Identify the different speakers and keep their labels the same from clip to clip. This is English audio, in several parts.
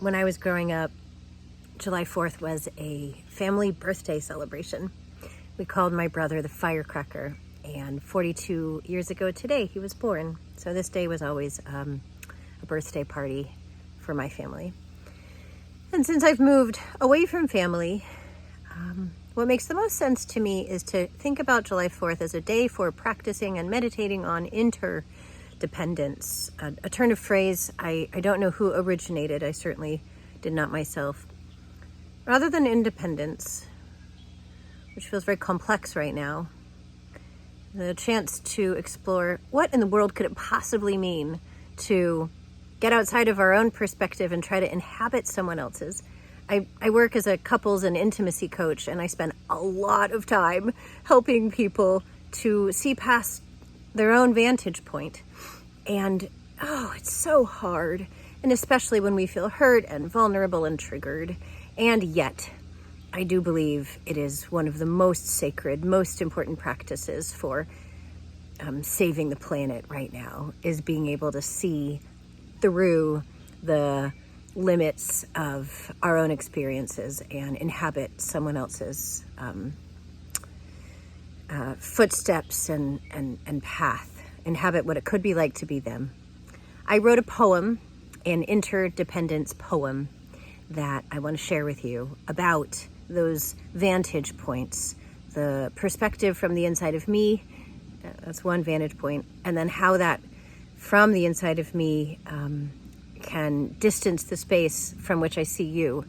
Speaker 1: When I was growing up, July 4th was a family birthday celebration. We called my brother the firecracker, and 42 years ago today he was born. So this day was always a birthday party for my family. And since I've moved away from family, what makes the most sense to me is to think about July 4th as a day for practicing and meditating on interdependence, a turn of phrase I don't know who originated. I certainly did not myself. Rather than independence, which feels very complex right now, the chance to explore what in the world could it possibly mean to get outside of our own perspective and try to inhabit someone else's. I work as a couples and intimacy coach, and I spend a lot of time helping people to see past their own vantage point. And it's so hard, and especially when we feel hurt and vulnerable and triggered. And yet, I do believe it is one of the most sacred, most important practices for saving the planet right now, is being able to see through the limits of our own experiences and inhabit someone else's footsteps and path, inhabit what it could be like to be them. I wrote a poem, an Interdependence Poem, that I want to share with you about those vantage points, the perspective from the inside of me, that's one vantage point, and then how that from the inside of me can distance the space from which I see you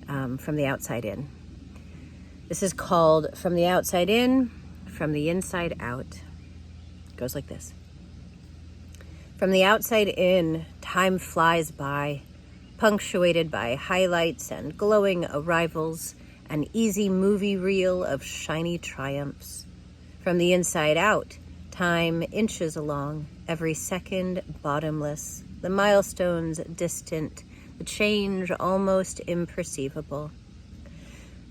Speaker 1: from the outside in. This is called From the Outside In, From the Inside Out. It goes like this. From the outside in, time flies by, punctuated by highlights and glowing arrivals, an easy movie reel of shiny triumphs. From the inside out, time inches along, every second bottomless, the milestones distant, the change almost imperceivable.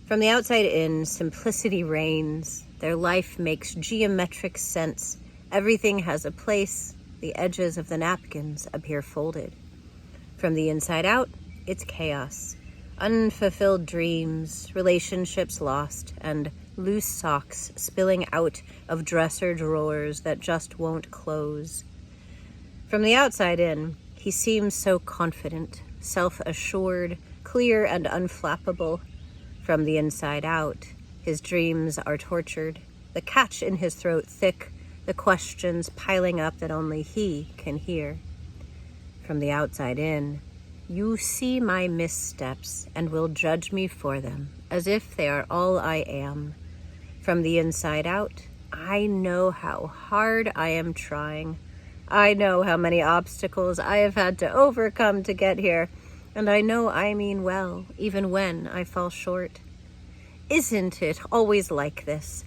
Speaker 1: From the outside in, simplicity reigns, their life makes geometric sense, everything has a place, the edges of the napkins appear folded. From the inside out, it's chaos, unfulfilled dreams, relationships lost, and loose socks spilling out of dresser drawers that just won't close. From the outside in, he seems so confident, self-assured, clear and unflappable. From the inside out, his dreams are tortured, the catch in his throat thick, the questions piling up that only he can hear. From the outside in, you see my missteps and will judge me for them, as if they are all I am. From the inside out, I know how hard I am trying. I know how many obstacles I have had to overcome to get here, and I know I mean well, even when I fall short. Isn't it always like this?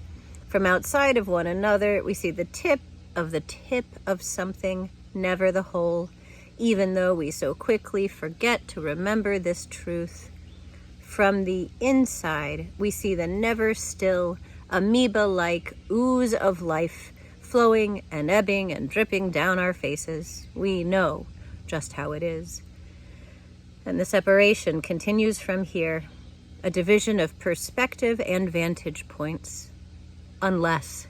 Speaker 1: From outside of one another, we see the tip of something, never the whole, even though we so quickly forget to remember this truth. From the inside, we see the never still, amoeba-like ooze of life, flowing and ebbing and dripping down our faces. We know just how it is. And the separation continues from here, a division of perspective and vantage points, unless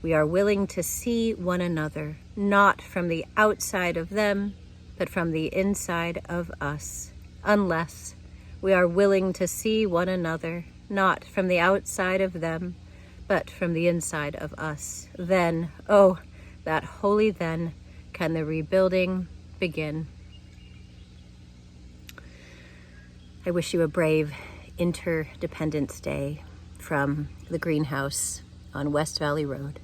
Speaker 1: we are willing to see one another, not from the outside of them, but from the inside of us. Unless we are willing to see one another, not from the outside of them, but from the inside of us. Then, oh, that holy then, can the rebuilding begin. I wish you a brave Interdependence Day from the greenhouse on West Valley Road.